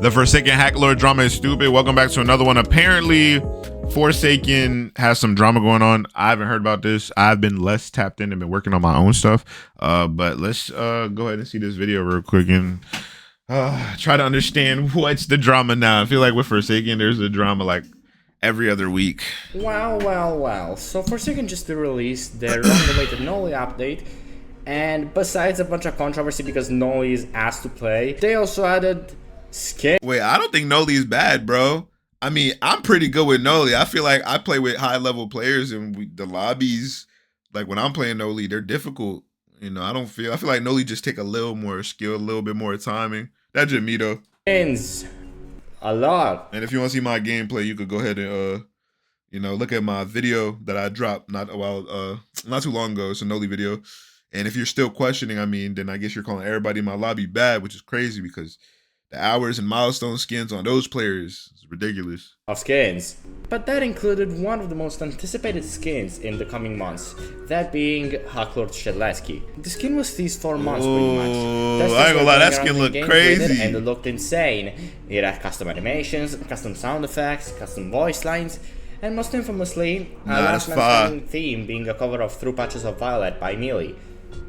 The Forsaken Hacklord drama is stupid. Welcome back to another one. Apparently, Forsaken has some drama going on. I haven't heard about this. I've been less tapped in and been working on my own stuff. But let's go ahead and see this video real quick and try to understand what's the drama now. I feel like with Forsaken, there's a drama like every other week. Well. So Forsaken just released their long-awaited Noli update. And besides a bunch of controversy because Noli is asked to play, they also added skin. Wait, I don't think Noli is bad, bro. I mean, I'm pretty good with Noli. I feel like I play with high-level players, and the lobbies, like when I'm playing Noli, they're difficult. You know, I feel like Noli just take a little more skill, a little bit more timing. That's just me, though. Skins. A lot. And if you want to see my gameplay, you could go ahead and, look at my video that I dropped not too long ago. It's a Noli video. And if you're still questioning, I mean, then I guess you're calling everybody in my lobby bad, which is crazy because the hours and milestone skins on those players is ridiculous. Of skins. But that included one of the most anticipated skins in the coming months, that being Haklord Shedleski. The skin was teased for months pretty much. I ain't gonna lie, that skin looked crazy. And it looked insane. It had custom animations, custom sound effects, custom voice lines, and most infamously, a Last Man Standing theme being a cover of Through Patches of Violet by Melee.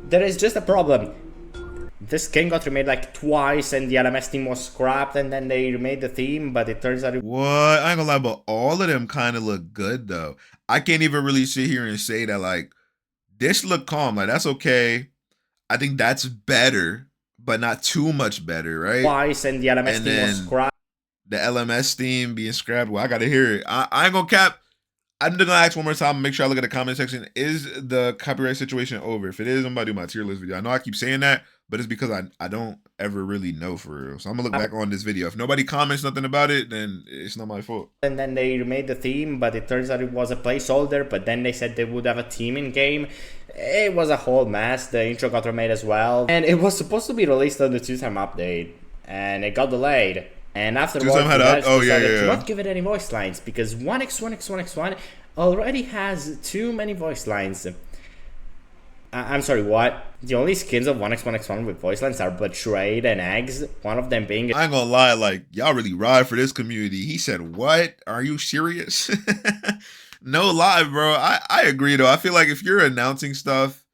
There is just a problem. This skin got remade like twice and the LMS team was scrapped and then they remade the theme, but it turns out What? I ain't gonna lie, but all of them kind of look good though. I can't even really sit here and say that like, this look calm, like that's okay. I think that's better, but not too much better, right? Twice and the LMS team was scrapped. The LMS theme being scrapped, well, I gotta hear it. I ain't gonna cap. I'm just gonna ask one more time, make sure I look at the comment section. Is the copyright situation over? If it is, I'm about to do my tier list video. I know I keep saying that, but it's because I don't ever really know for real. So I'm gonna look back on this video. If nobody comments nothing about it, then it's not my fault. And then they remade the theme, but it turns out it was a placeholder, but then they said they would have a team in game. It was a whole mess. The intro got remade as well. And it was supposed to be released on the 2-time update, and it got delayed. And afterwards, they decided to not give it any voice lines because 1x1x1x1 already has too many voice lines. I'm sorry, what? The only skins of 1x1x1 with voice lines are Betrayed and Eggs, one of them being... I ain't gonna lie, like, y'all really ride for this community. He said, what? Are you serious? No lie, bro. I agree, though. I feel like if you're announcing stuff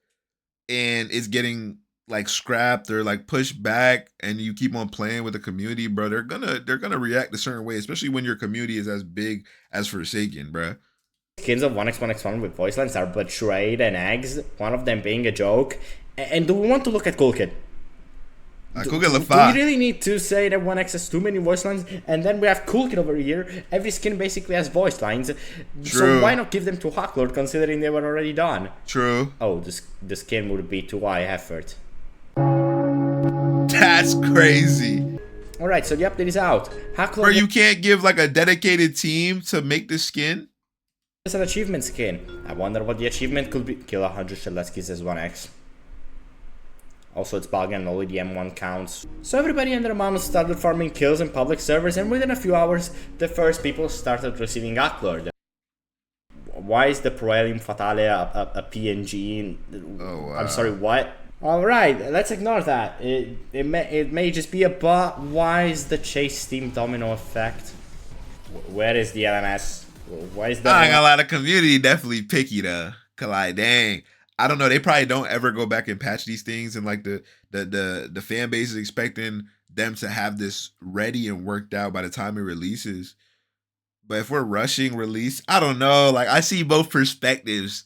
and it's getting... like scrapped or like pushed back and you keep on playing with the community, bro, they're gonna react a certain way, especially when your community is as big as Forsaken, bro. Skins of 1x1x1 with voice lines are Betrayed and Eggs, one of them being a joke. And do we want to look at Cool Kid? Cool Kid look fine. Do we really need to say that 1x has too many voice lines? And then we have Cool Kid over here. Every skin basically has voice lines. True. So why not give them to Haklord considering they were already done? True. Oh, the skin would be too high effort. That's crazy. Alright, so the update is out. Haklord, bro, you can't give like a dedicated team to make this skin? It's an achievement skin. I wonder what the achievement could be. Kill 100 Shedleskis as 1x. Also, it's bug and only the M1 counts. So everybody and their mom started farming kills in public servers, and within a few hours, the first people started receiving Haklord. Why is the Proelium Fatale a PNG? Oh, wow. I'm sorry, what? Alright, let's ignore that. It may just be a bot. Why is the chase team domino effect? Where is the LMS? Why is that? I ain't gonna lie, the community definitely picky though. Cause like, dang, I don't know. They probably don't ever go back and patch these things, and like the fan base is expecting them to have this ready and worked out by the time it releases. But if we're rushing release, I don't know. Like, I see both perspectives.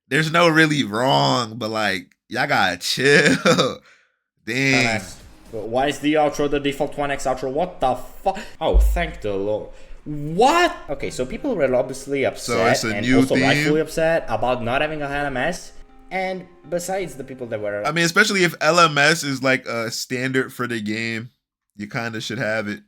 There's no really wrong, but like, y'all gotta chill. Dang. Why is the outro the default 1x outro? What the fuck? Oh, thank the Lord. What? Okay, so people were obviously upset and also rightfully upset about not having a LMS. And besides the people that were... I mean, especially if LMS is like a standard for the game, you kind of should have it.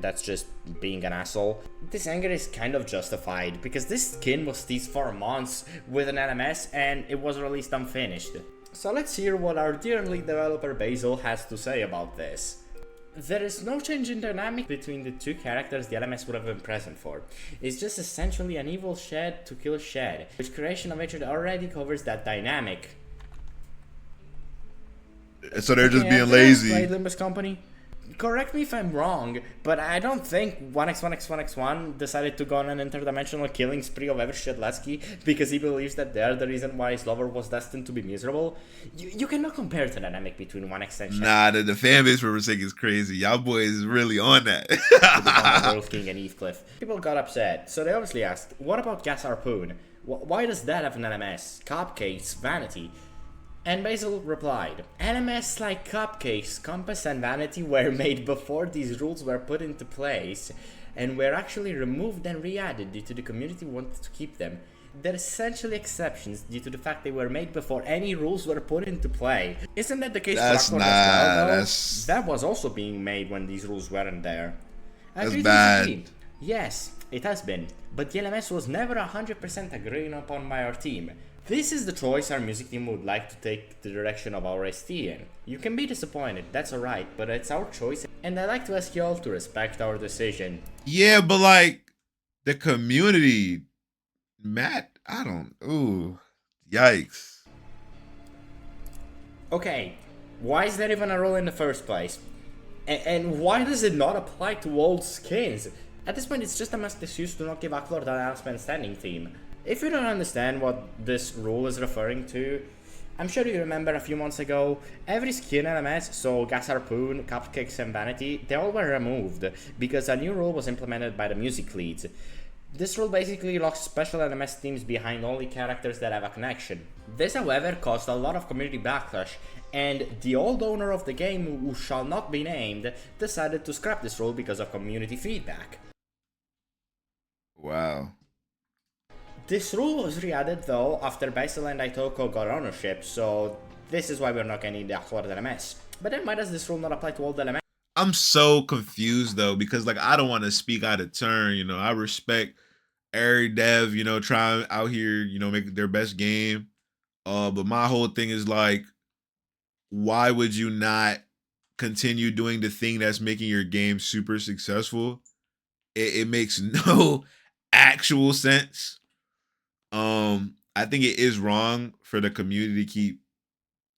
That's just being an asshole. This anger is kind of justified because this skin was teased for months with an LMS and it was released unfinished. So let's hear what our dear lead developer Basil has to say about this. There is no change in dynamic between the two characters the LMS would have been present for. It's just essentially an evil Shed to kill Shed, which Creation of Hatred already covers that dynamic. So they're just being lazy. Limbus Company. correct me if I'm wrong, but I don't think 1x1x1x1 decided to go on an interdimensional killing spree of every Shedlesky because he believes that they're the reason why his lover was destined to be miserable. You cannot compare the dynamic between 1x and Shed. Nah, the fan base for Forsaken is crazy. Y'all boys is really on that. World King and Heathcliff. People got upset, so they obviously asked, what about Gas Harpoon? Why does that have an LMS? Cupcakes, Vanity. And Basil replied, LMS like Cupcakes, Compass and Vanity were made before these rules were put into place, and were actually removed and re-added due to the community wanted to keep them. They're essentially exceptions due to the fact they were made before any rules were put into play. Isn't that the case for Haklord as well, though? That was also being made when these rules weren't there. That's bad. Yes, it has been, but the LMS was never 100% agreed upon by our team. This is the choice our music team would like to take the direction of our ST in. You can be disappointed, that's alright, but it's our choice, and I'd like to ask you all to respect our decision. Yeah, but like, the community, Matt, ooh, yikes. Okay, why is there even a rule in the first place? And why does it not apply to old skins? At this point, it's just a masked excuse to not give Haklord an last man standing theme. If you don't understand what this rule is referring to, I'm sure you remember a few months ago, every skin LMS, so Gas Harpoon, Cupcakes and Vanity, they all were removed because a new rule was implemented by the music leads. This rule basically locks special LMS themes behind only characters that have a connection. This, however, caused a lot of community backlash, and the old owner of the game, who shall not be named, decided to scrap this rule because of community feedback. Wow. This rule was re-added though after Basil and Itoko got ownership, so this is why we're not getting the Haklord LMS. But then why does this rule not apply to all the LMS? I'm so confused though, because like I don't want to speak out of turn, you know. I respect every dev, you know, trying out here, you know, make their best game. But my whole thing is like, why would you not continue doing the thing that's making your game super successful? It makes no actual sense. I think it is wrong for the community to keep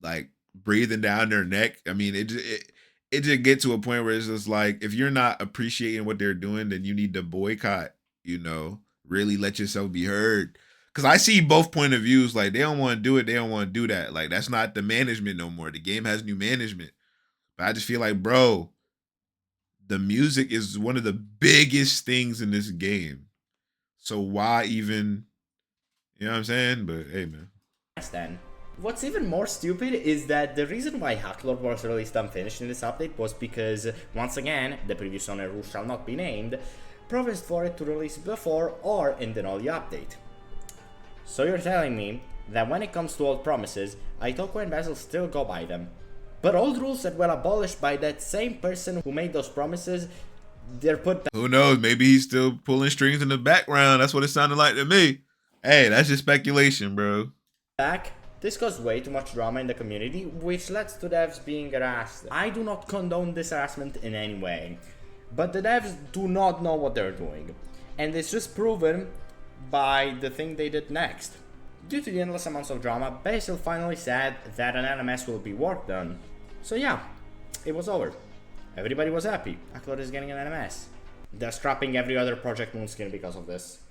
like breathing down their neck. I mean, it just get to a point where it's just like, if you're not appreciating what they're doing, then you need to boycott, you know, really let yourself be heard. Cause I see both point of views. Like, they don't want to do it, they don't want to do that. Like, that's not the management no more. The game has new management. But I just feel like, bro, the music is one of the biggest things in this game. So why even, you know what I'm saying? But hey, man. Then. What's even more stupid is that the reason why Haklord was released unfinished in this update was because, once again, the previous owner, who shall not be named, promised for it to release before or in the Nolly update. So you're telling me that when it comes to old promises, Itoko and Basil still go by them. But old rules that were abolished by that same person who made those promises, they're put back. Who knows? Maybe he's still pulling strings in the background. That's what it sounded like to me. Hey, that's just speculation, bro. This caused way too much drama in the community, which led to devs being harassed. I do not condone this harassment in any way, but the devs do not know what they're doing, and it's just proven by the thing they did next. Due to the endless amounts of drama, Basil finally said that an LMS will be worked on. So yeah, it was over. Everybody was happy. Haklord is getting an LMS. They're scrapping every other Project Moon skin because of this.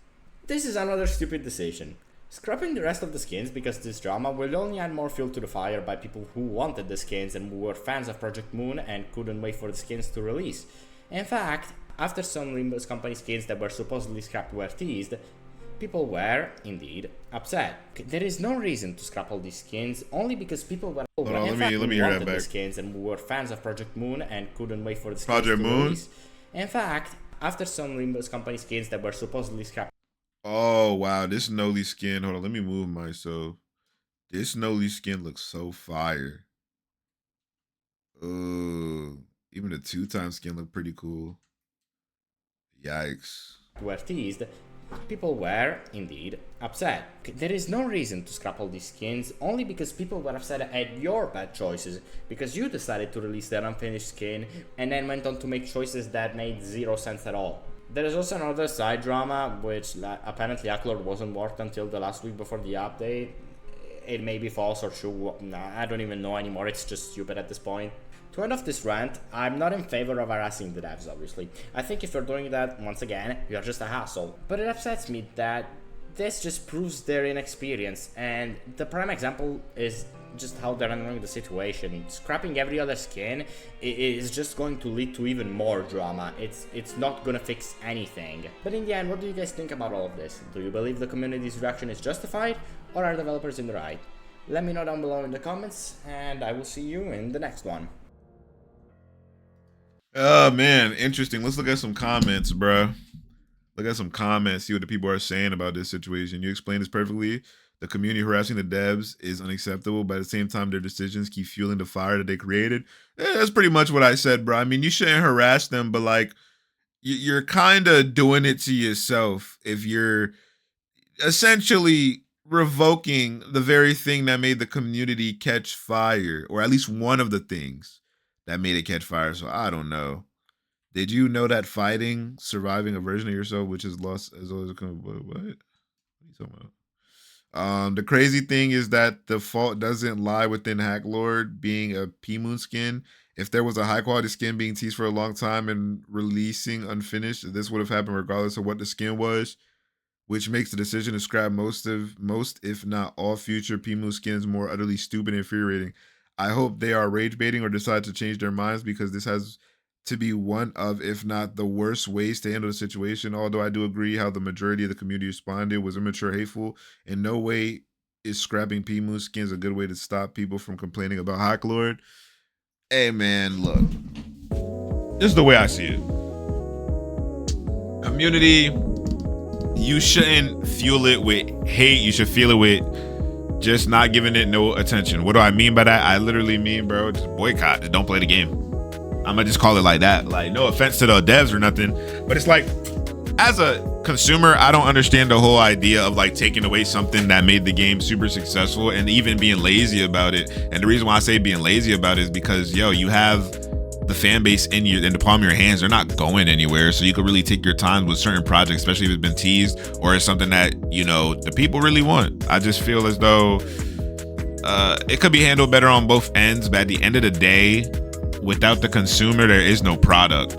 This is another stupid decision. Scrapping the rest of the skins because this drama will only add more fuel to the fire by people who wanted the skins and who were fans of Project Moon and couldn't wait for the skins to release. In fact, after some Limbus company skins that were supposedly scrapped were teased, people were, indeed, upset. There is no reason to scrap all these skins only because people were let me hear that back. The skins and who were fans of Project Moon and couldn't wait for the skins to release. In fact, after some Limbus company skins that were supposedly scrapped. Oh, wow. This Noli skin. Hold on. Let me move myself. This Noli skin looks so fire. Even the 2-time skin looked pretty cool. Yikes. Were teased. People were, indeed, upset. There is no reason to scrap all these skins only because people were upset at your bad choices, because you decided to release their unfinished skin and then went on to make choices that made zero sense at all. There is also another side drama, which apparently Haklord wasn't worked until the last week before the update. It may be false or true, I don't even know anymore, it's just stupid at this point. To end off this rant, I'm not in favor of harassing the devs, obviously. I think if you're doing that, once again, you're just a hassle. But it upsets me that this just proves their inexperience, and the prime example is just how they're handling the situation. Scrapping every other skin is just going to lead to even more drama. It's not gonna fix anything. But in the end, what do you guys think about all of this? Do you believe the community's reaction is justified, or are developers in the right? Let me know down below in the comments, and I will see you in the next one. Oh man, interesting. Let's look at some comments, bro. Look at some comments, see what the people are saying about this situation. You explained this perfectly. The community harassing the devs is unacceptable, but at the same time, their decisions keep fueling the fire that they created. That's pretty much what I said, bro. I mean, you shouldn't harass them, but like, you're kind of doing it to yourself if you're essentially revoking the very thing that made the community catch fire, or at least one of the things that made it catch fire. So I don't know. Did you know that fighting, surviving a version of yourself which is lost as always what? What are you talking about? The crazy thing is that the fault doesn't lie within Hacklord being a P-Moon skin. If there was a high quality skin being teased for a long time and releasing unfinished, this would have happened regardless of what the skin was, which makes the decision to scrap most, if not all, future P-Moon skins more utterly stupid and infuriating. I hope they are rage baiting or decide to change their minds, because this has to be one of, if not the worst ways to handle the situation. Although I do agree how the majority of the community responded was immature, hateful. In no way is scrapping P-Moon skins a good way to stop people from complaining about Haklord. Hey man, look. This is the way I see it. Community, you shouldn't fuel it with hate. You should fuel it with just not giving it no attention. What do I mean by that? I literally mean, bro, just boycott. Just don't play the game. I'm gonna just call it like that. Like, no offense to the devs or nothing, but it's like, as a consumer, I don't understand the whole idea of like taking away something that made the game super successful and even being lazy about it. And the reason why I say being lazy about it is because, yo, you have the fan base in the palm of your hands. They're not going anywhere, so you could really take your time with certain projects, especially if it's been teased or it's something that, you know, the people really want. I just feel as though it could be handled better on both ends, but at the end of the day, without the consumer, there is no product.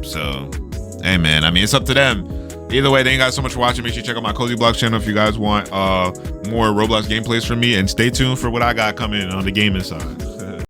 So, hey man, I mean, it's up to them. Either way, thank you guys so much for watching. Make sure you check out my Cozy Blocks channel if you guys want more Roblox gameplays from me, and stay tuned for what I got coming on the gaming side.